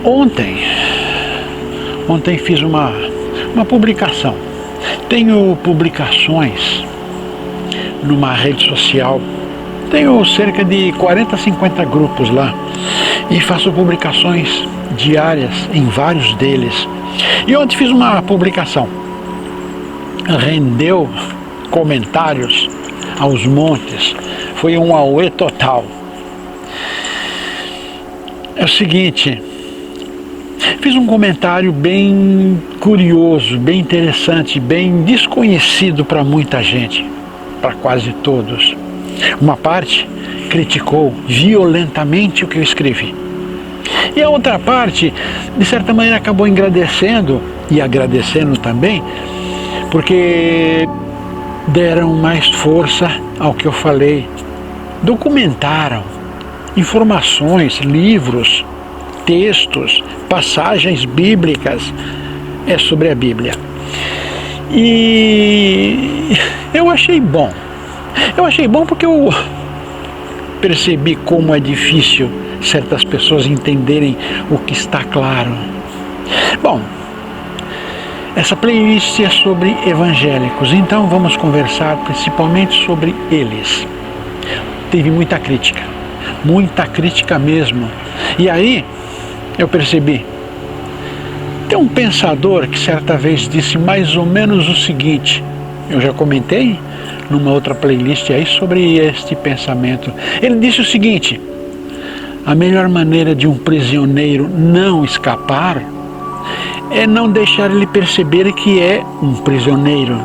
Ontem fiz uma publicação. Tenho publicações numa rede social. Tenho cerca de 40, 50 grupos lá. E faço publicações diárias em vários deles. E ontem fiz uma publicação. Rendeu comentários aos montes. Foi um auê total. É o seguinte, fiz um comentário bem curioso, bem interessante, bem desconhecido para muita gente, para quase todos. Uma parte criticou violentamente o que eu escrevi. E a outra parte, de certa maneira, acabou agradecendo também, porque deram mais força ao que eu falei, documentaram informações, livros, textos, passagens bíblicas sobre a Bíblia. E eu achei bom. Porque eu percebi como é difícil certas pessoas entenderem o que está claro. Bom, essa playlist é sobre evangélicos, então vamos conversar principalmente sobre eles. Teve muita crítica mesmo. E aí eu percebi, tem um pensador que certa vez disse mais ou menos o seguinte, eu já comentei numa outra playlist aí sobre este pensamento. Ele disse o seguinte: a melhor maneira de um prisioneiro não escapar é não deixar ele perceber que é um prisioneiro.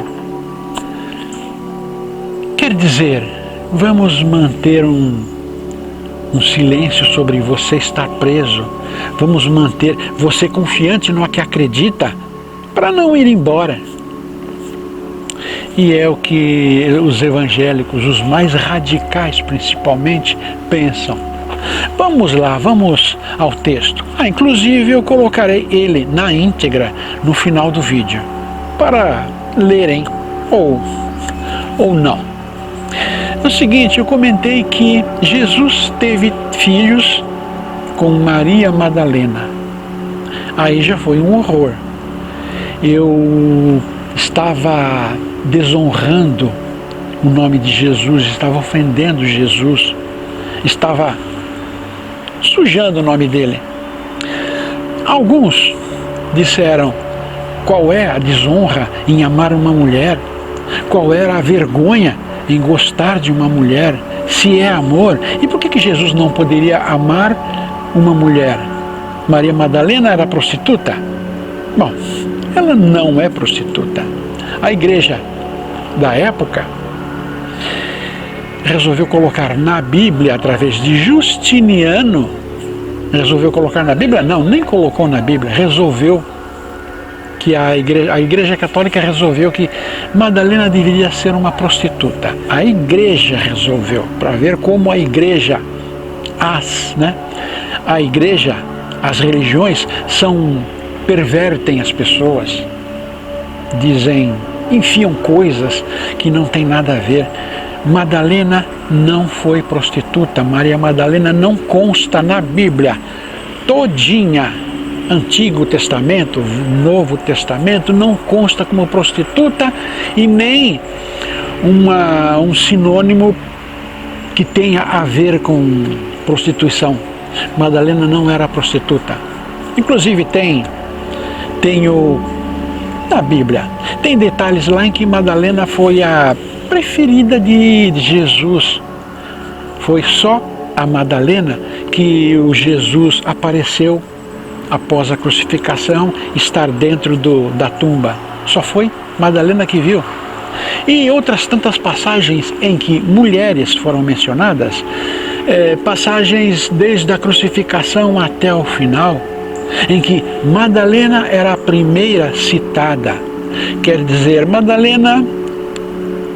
Quer dizer, vamos manter um silêncio sobre você estar preso. Vamos manter você confiante no que acredita para não ir embora. E é o que os evangélicos, os mais radicais principalmente, pensam. Vamos lá, vamos ao texto. Inclusive eu colocarei ele na íntegra no final do vídeo, para lerem ou não. É o seguinte, eu comentei que Jesus teve filhos com Maria Madalena. Aí já foi um horror. Eu estava desonrando o nome de Jesus, estava ofendendo Jesus, estava sujando o nome dele. Alguns disseram, qual é a desonra em amar uma mulher? Qual era a vergonha em gostar de uma mulher, se é amor? E por que Jesus não poderia amar uma mulher? Maria Madalena era prostituta? Bom, ela não é prostituta. A igreja da época resolveu colocar na Bíblia, através de Justiniano, resolveu colocar na Bíblia? Não, nem colocou na Bíblia, resolveu que a igreja católica resolveu que Madalena deveria ser uma prostituta. A igreja resolveu, para ver como a igreja, as religiões pervertem as pessoas, enfiam coisas que não tem nada a ver. Madalena não foi prostituta. Maria Madalena não consta na Bíblia todinha. Antigo Testamento, Novo Testamento, não consta como prostituta e nem um sinônimo que tenha a ver com prostituição. Madalena não era prostituta. Inclusive na Bíblia, tem detalhes lá em que Madalena foi a preferida de Jesus. Foi só a Madalena que o Jesus apareceu após a crucificação, estar dentro da tumba. Só foi Madalena que viu. E outras tantas passagens em que mulheres foram mencionadas, passagens desde a crucificação até o final, em que Madalena era a primeira citada. Quer dizer, Madalena,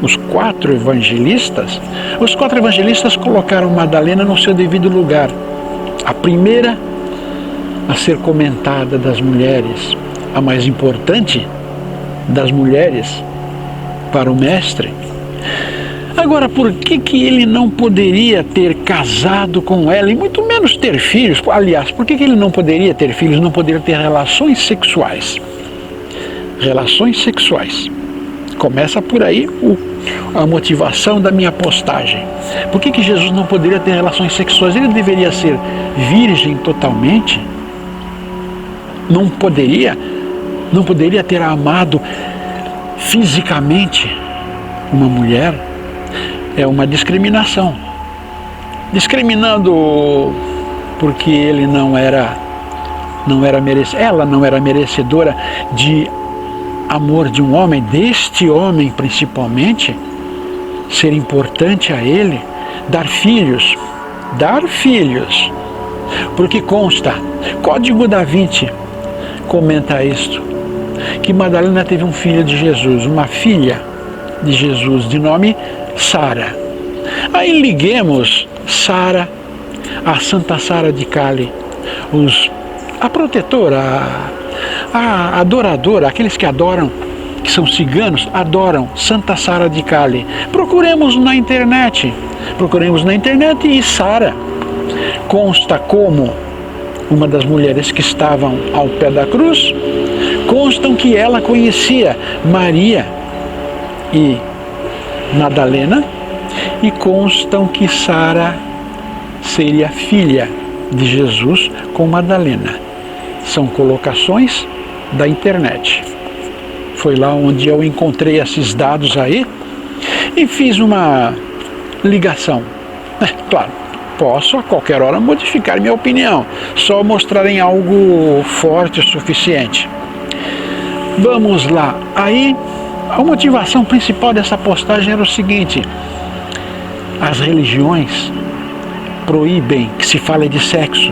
os quatro evangelistas colocaram Madalena no seu devido lugar. A primeira a ser comentada das mulheres, a mais importante das mulheres para o mestre. Agora, por que ele não poderia ter casado com ela e muito menos ter filhos? Aliás, por que ele não poderia ter filhos, não poderia ter relações sexuais? Relações sexuais. Começa por aí a motivação da minha postagem. Por que Jesus não poderia ter relações sexuais? Ele deveria ser virgem totalmente? Não poderia ter amado fisicamente uma mulher? É uma discriminação. Discriminando porque ele ela não era merecedora de amor de um homem, deste homem principalmente, ser importante a ele, dar filhos, porque consta, Código da Vinci comenta isto, que Madalena teve um filho de Jesus, uma filha de Jesus, de nome Sara. Aí liguemos Sara a Santa Sara de Cali, a protetora, a adoradora, aqueles que adoram, que são ciganos, adoram Santa Sara de Cali. Procuremos na internet e Sara consta como uma das mulheres que estavam ao pé da cruz, constam que ela conhecia Maria e Madalena, e constam que Sara seria filha de Jesus com Madalena. São colocações da internet. Foi lá onde eu encontrei esses dados aí e fiz uma ligação. Claro, posso a qualquer hora modificar minha opinião, só mostrarem algo forte o suficiente. Vamos lá. Aí, a motivação principal dessa postagem era o seguinte: as religiões proíbem que se fale de sexo,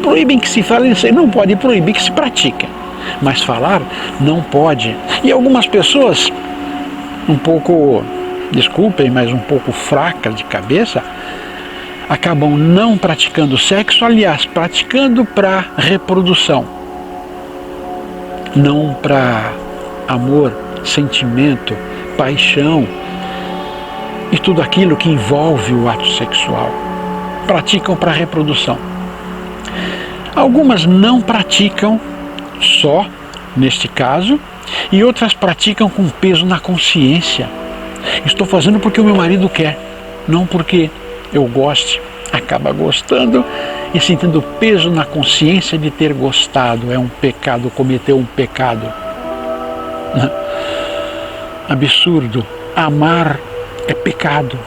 proíbem que se fale de sexo, não pode proibir que se pratique, mas falar não pode. E algumas pessoas, um pouco, desculpem, mas um pouco fracas de cabeça, acabam não praticando sexo, aliás, praticando para reprodução, não para amor, sentimento, paixão e tudo aquilo que envolve o ato sexual. Praticam para reprodução. Algumas não praticam só, neste caso, e outras praticam com peso na consciência. Estou fazendo porque o meu marido quer, não porque eu goste. Acaba gostando e sentindo peso na consciência de ter gostado. É um pecado, cometeu um pecado. Absurdo. Amar é pecado.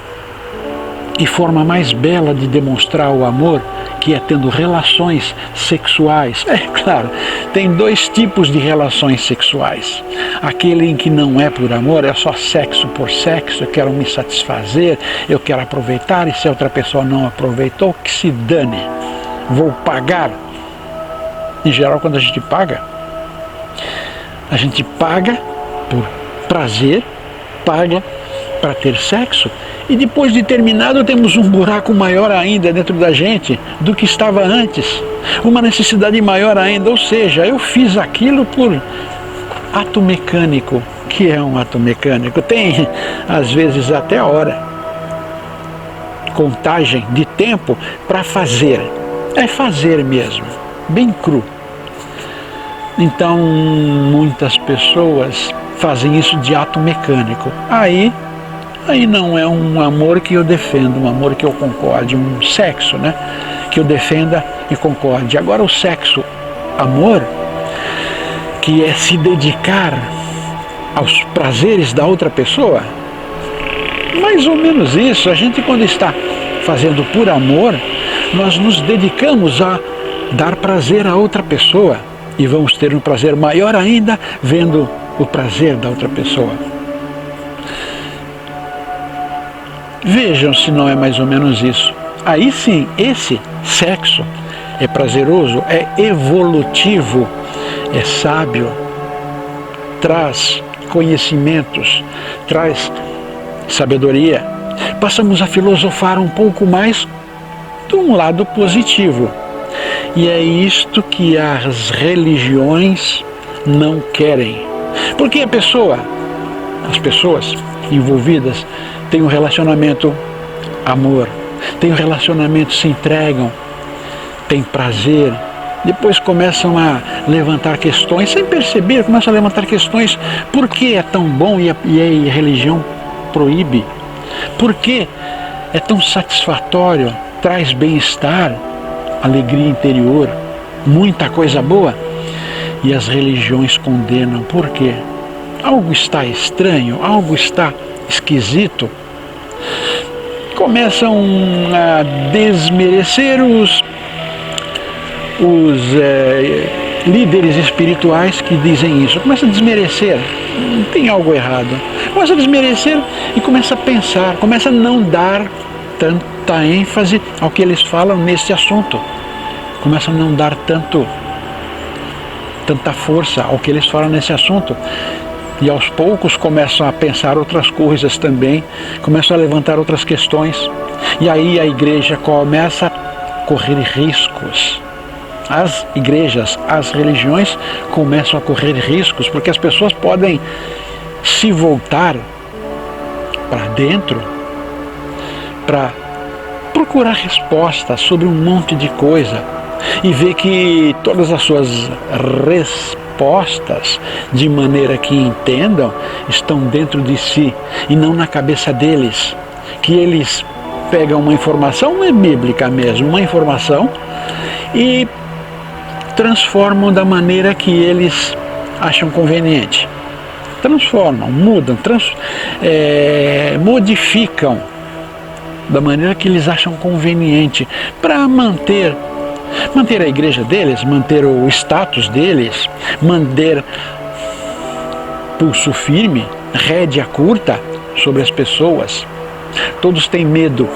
E forma mais bela de demonstrar o amor, que é tendo relações sexuais. É claro, tem dois tipos de relações sexuais. Aquele em que não é por amor, é só sexo por sexo, eu quero me satisfazer, eu quero aproveitar, e se a outra pessoa não aproveitou, que se dane, vou pagar. Em geral, quando a gente paga por prazer, paga para ter sexo, e depois de terminado temos um buraco maior ainda dentro da gente do que estava antes, uma necessidade maior ainda, ou seja, eu fiz aquilo por ato mecânico. Que é um ato mecânico? Tem às vezes até hora, contagem de tempo para fazer, é fazer mesmo, bem cru. Então muitas pessoas fazem isso de ato mecânico. Aí não é um amor que eu defendo, um amor que eu concorde, um sexo, né, que eu defenda e concorde. Agora o sexo, amor, que é se dedicar aos prazeres da outra pessoa, mais ou menos isso. A gente, quando está fazendo por amor, nós nos dedicamos a dar prazer a outra pessoa e vamos ter um prazer maior ainda vendo o prazer da outra pessoa. Vejam se não é mais ou menos isso. Aí sim, esse sexo é prazeroso, é evolutivo, é sábio, traz conhecimentos, traz sabedoria. Passamos a filosofar um pouco mais de um lado positivo. E é isto que as religiões não querem. Porque as pessoas envolvidas tem um relacionamento amor, tem um relacionamento, se entregam, tem prazer, depois começam a levantar questões, sem perceber, começam a levantar questões, por que é tão bom e a religião proíbe? Por que é tão satisfatório, traz bem-estar, alegria interior, muita coisa boa, e as religiões condenam? Por quê? Algo está estranho, algo está esquisito. Começam a desmerecer os líderes espirituais que dizem isso. Começa a desmerecer, tem algo errado. Começa a desmerecer e começa a pensar, começa a não dar tanta ênfase ao que eles falam nesse assunto. Começa a não dar tanta força ao que eles falam nesse assunto. E aos poucos começam a pensar outras coisas também, começam a levantar outras questões. E aí a igreja começa a correr riscos. As igrejas, as religiões começam a correr riscos, porque as pessoas podem se voltar para dentro para procurar respostas sobre um monte de coisa e ver que todas as suas respostas, de maneira que entendam, estão dentro de si e não na cabeça deles. Que eles pegam uma informação, não é bíblica mesmo, uma informação, e transformam da maneira que eles acham conveniente. Transformam, mudam, modificam da maneira que eles acham conveniente para manter a igreja deles, manter o status deles, manter pulso firme, rédea curta sobre as pessoas. Todos têm medo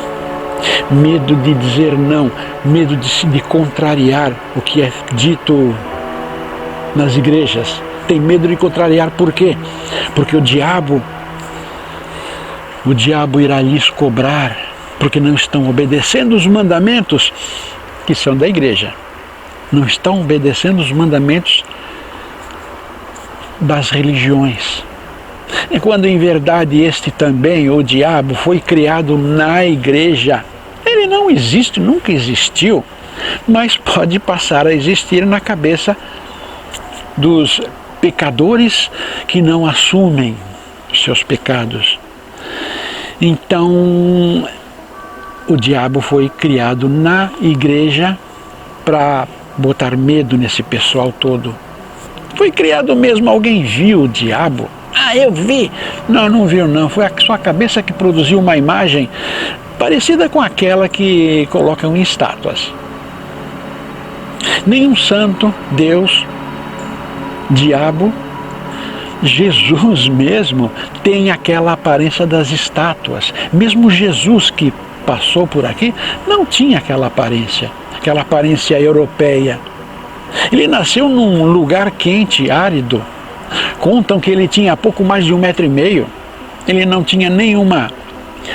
de dizer não, medo de contrariar o que é dito nas igrejas. Tem medo de contrariar, por quê? Porque o diabo irá lhes cobrar, porque não estão obedecendo os mandamentos que são da igreja. Não estão obedecendo os mandamentos das religiões. E quando em verdade este também, o diabo, foi criado na igreja. Ele não existe, nunca existiu, mas pode passar a existir na cabeça dos pecadores que não assumem seus pecados. Então, o diabo foi criado na igreja para botar medo nesse pessoal todo. Foi criado mesmo, alguém viu o diabo? Ah, eu vi! Não, não viu não, foi a sua cabeça que produziu uma imagem parecida com aquela que colocam em estátuas. Nenhum santo, Deus, diabo, Jesus mesmo tem aquela aparência das estátuas. Mesmo Jesus que passou por aqui não tinha aquela aparência europeia. Ele nasceu num lugar quente, árido. Contam que ele tinha pouco mais de 1,5 metros. Ele não tinha nenhuma,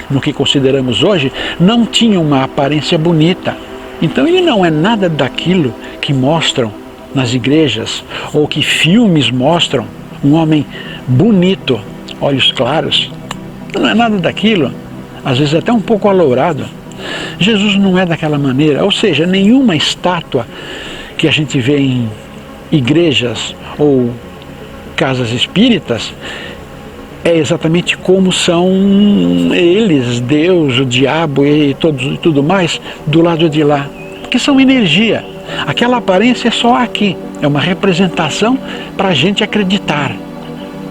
no que consideramos hoje, não tinha uma aparência bonita. Então ele não é nada daquilo que mostram nas igrejas, ou que filmes mostram, um homem bonito, olhos claros. Não é nada daquilo, às vezes até um pouco alourado. Jesus não é daquela maneira, ou seja, nenhuma estátua que a gente vê em igrejas ou casas espíritas é exatamente como são eles, Deus, o diabo e tudo mais, do lado de lá. Porque são energia. Aquela aparência é só aqui. É uma representação para a gente acreditar,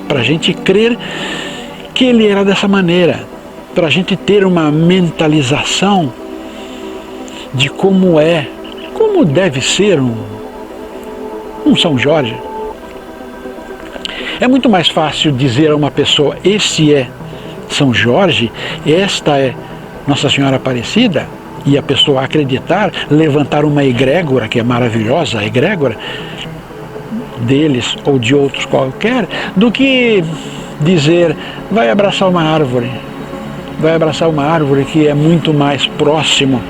para a gente crer que ele era dessa maneira, para a gente ter uma mentalização de como deve ser um São Jorge. É muito mais fácil dizer a uma pessoa, esse é São Jorge, esta é Nossa Senhora Aparecida, e a pessoa acreditar, levantar uma egrégora, que é maravilhosa, a egrégora deles ou de outros qualquer, do que dizer, vai abraçar uma árvore que é muito mais próximo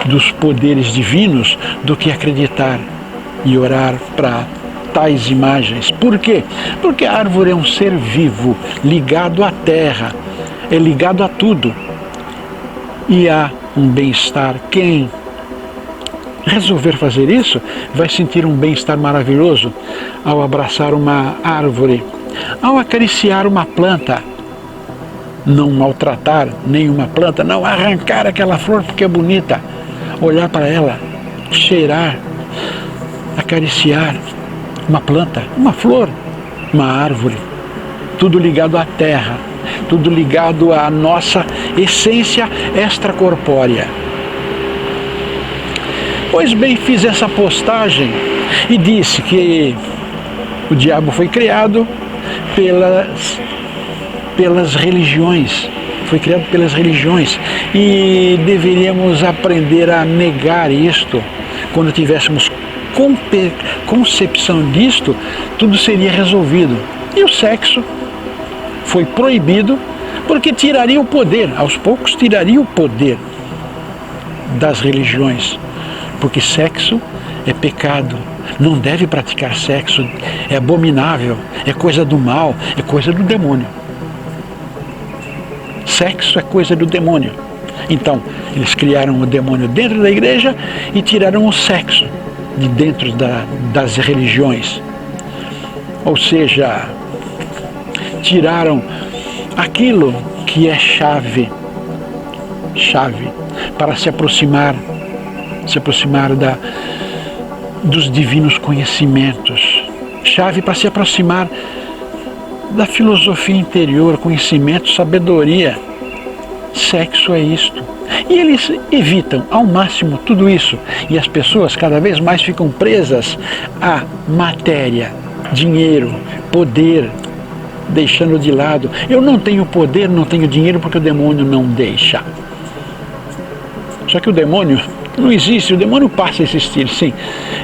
dos poderes divinos do que acreditar e orar para tais imagens. Por quê? Porque a árvore é um ser vivo, ligado à terra. é ligado a tudo. E há um bem-estar. Quem resolver fazer isso vai sentir um bem-estar maravilhoso ao abraçar uma árvore, ao acariciar uma planta, não maltratar nenhuma planta, não arrancar aquela flor porque é bonita, olhar para ela, cheirar, acariciar uma planta, uma flor, uma árvore, tudo ligado à terra, tudo ligado à nossa essência extracorpórea. Pois bem, fiz essa postagem e disse que o diabo foi criado pelas religiões, foi criado pelas religiões, e deveríamos aprender a negar isto. Quando tivéssemos concepção disto, tudo seria resolvido. E o sexo foi proibido porque tiraria o poder, aos poucos tiraria o poder das religiões, porque sexo é pecado, não deve praticar sexo, é abominável, é coisa do mal, é coisa do demônio. Sexo é coisa do demônio. Então, eles criaram o demônio dentro da igreja e tiraram o sexo de dentro das religiões. Ou seja, tiraram aquilo que é chave para se aproximar dos divinos conhecimentos, chave para se aproximar da filosofia interior, conhecimento, sabedoria. Sexo é isto. E eles evitam ao máximo tudo isso. E as pessoas cada vez mais ficam presas à matéria, dinheiro, poder, deixando de lado. Eu não tenho poder, não tenho dinheiro porque o demônio não deixa. Só que o demônio não existe, o demônio passa a existir, sim.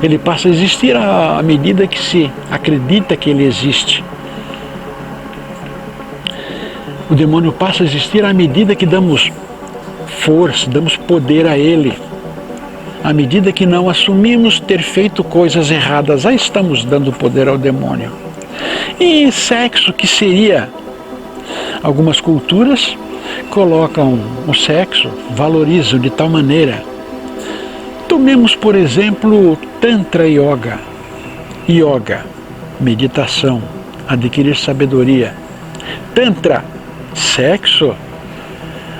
Ele passa a existir à medida que se acredita que ele existe. O demônio passa a existir à medida que damos força, damos poder a ele. À medida que não assumimos ter feito coisas erradas, aí estamos dando poder ao demônio. E sexo, que seria? Algumas culturas colocam o sexo, valorizam de tal maneira. Tomemos, por exemplo, Tantra Yoga. Yoga, meditação, adquirir sabedoria. Tantra, sexo,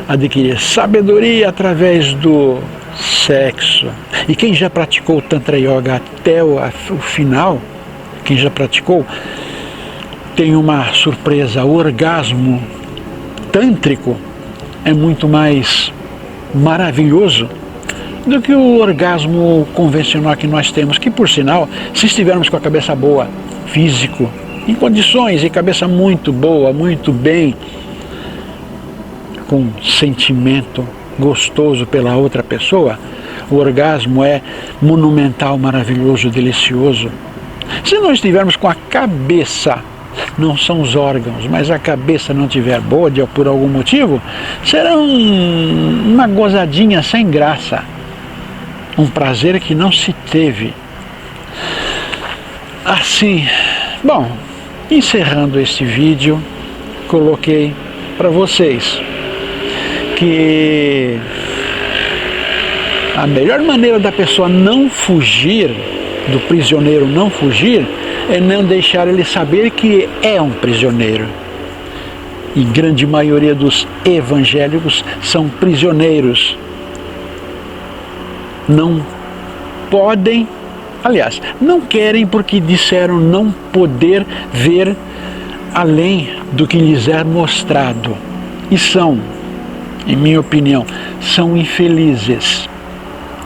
adquirir sabedoria através do sexo. E quem já praticou o Tantra Yoga até o final, quem já praticou, tem uma surpresa. O orgasmo tântrico é muito mais maravilhoso do que o orgasmo convencional que nós temos, que por sinal, se estivermos com a cabeça boa, físico, em condições e cabeça muito boa, muito bem, com sentimento gostoso pela outra pessoa, o orgasmo é monumental, maravilhoso, delicioso. Se nós estivermos com a cabeça, não são os órgãos, mas a cabeça não estiver boa por algum motivo, será uma gozadinha sem graça, um prazer que não se teve. Assim, bom, encerrando este vídeo, coloquei para vocês que a melhor maneira da pessoa não fugir, do prisioneiro não fugir, é não deixar ele saber que é um prisioneiro. E grande maioria dos evangélicos são prisioneiros. Não podem, aliás, não querem porque disseram não poder ver além do que lhes é mostrado. E são, em minha opinião, são infelizes.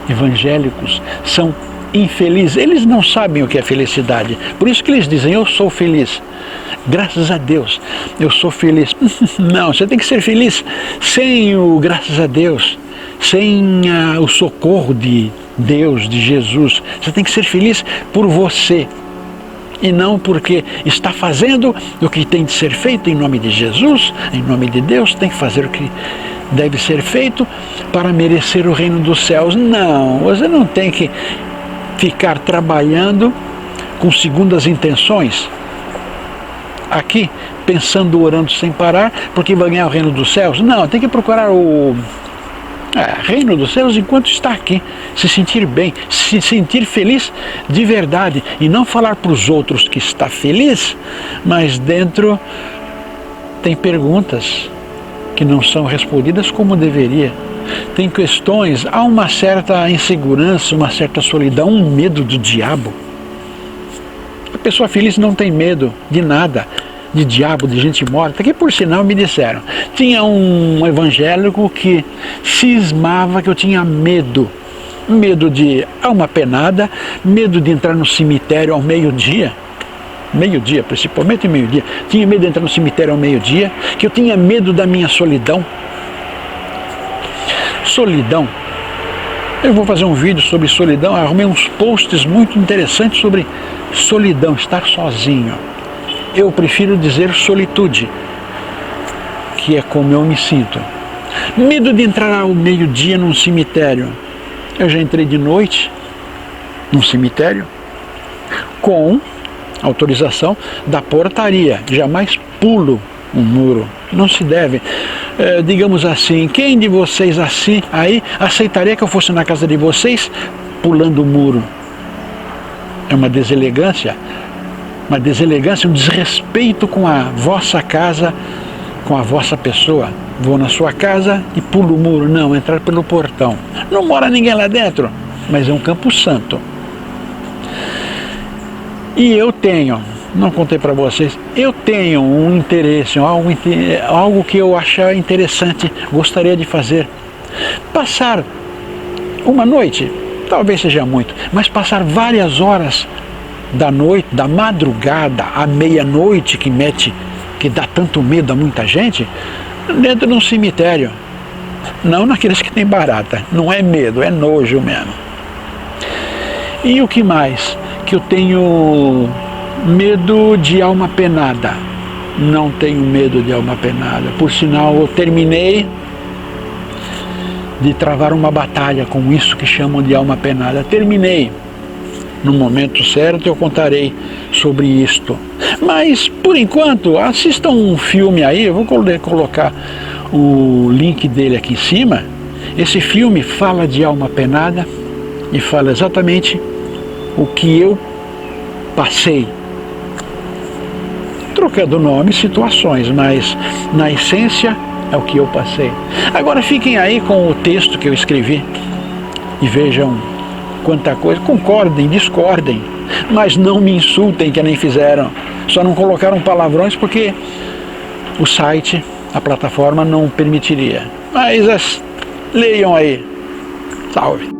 Evangélicos são infelizes. Eles não sabem o que é felicidade. Por isso que eles dizem, eu sou feliz. Graças a Deus, eu sou feliz. Não, você tem que ser feliz sem o graças a Deus, sem o socorro de Deus, de Jesus. Você tem que ser feliz por você. E não porque está fazendo o que tem de ser feito em nome de Jesus, em nome de Deus, tem que fazer o que deve ser feito para merecer o reino dos céus. Não, você não tem que ficar trabalhando com segundas intenções. aqui pensando, orando sem parar, porque vai ganhar o reino dos céus. Não, tem que procurar o reino dos céus enquanto está aqui, se sentir bem, se sentir feliz de verdade, e não falar para os outros que está feliz, mas dentro tem perguntas que não são respondidas como deveria. Tem questões, há uma certa insegurança, uma certa solidão, um medo do diabo. A pessoa feliz não tem medo de nada, de diabo, de gente morta, que por sinal me disseram. Tinha um evangélico que cismava que eu tinha medo. Medo de alma penada, medo de entrar no cemitério ao meio-dia. Meio-dia, principalmente meio-dia. Tinha medo de entrar no cemitério ao meio-dia, que eu tinha medo da minha solidão. Solidão. Eu vou fazer um vídeo sobre solidão, arrumei uns posts muito interessantes sobre solidão, estar sozinho. Eu prefiro dizer solitude, que é como eu me sinto. Medo de entrar ao meio-dia num cemitério. Eu já entrei de noite num cemitério com autorização da portaria. Jamais pulo um muro. Não se deve. Digamos assim, quem de vocês assim aí aceitaria que eu fosse na casa de vocês pulando o muro? É uma deselegância, um desrespeito com a vossa casa, com a vossa pessoa. Vou na sua casa e pulo o muro. Não, entrar pelo portão. Não mora ninguém lá dentro, mas é um campo santo. E eu tenho, não contei para vocês, eu tenho um interesse, algo que eu achar interessante, gostaria de fazer. Passar uma noite, talvez seja muito, mas passar várias horas da noite, da madrugada à meia-noite, que dá tanto medo a muita gente, dentro de um cemitério. Não naqueles que tem barata, não é medo, é nojo mesmo. E o que mais? Que eu tenho medo de alma penada. Não tenho medo de alma penada. Por sinal, eu terminei de travar uma batalha com isso que chamam de alma penada. Terminei. No momento certo eu contarei sobre isto. Mas, por enquanto, assistam um filme aí, eu vou colocar o link dele aqui em cima. Esse filme fala de alma penada e fala exatamente o que eu passei. Trocando nomes, situações, mas na essência é o que eu passei. Agora fiquem aí com o texto que eu escrevi e vejam quanta coisa. Concordem, discordem, mas não me insultem que nem fizeram. Só não colocaram palavrões porque o site, a plataforma não permitiria. Mas leiam aí. Salve!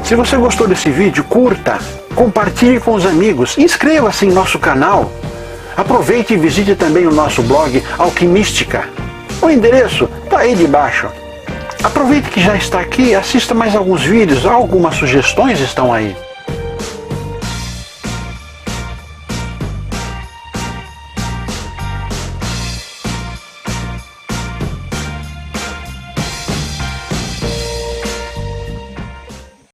Se você gostou desse vídeo, curta, compartilhe com os amigos, inscreva-se em nosso canal. Aproveite e visite também o nosso blog Alquimística. O endereço está aí debaixo. Aproveite que já está aqui, assista mais alguns vídeos, algumas sugestões estão aí.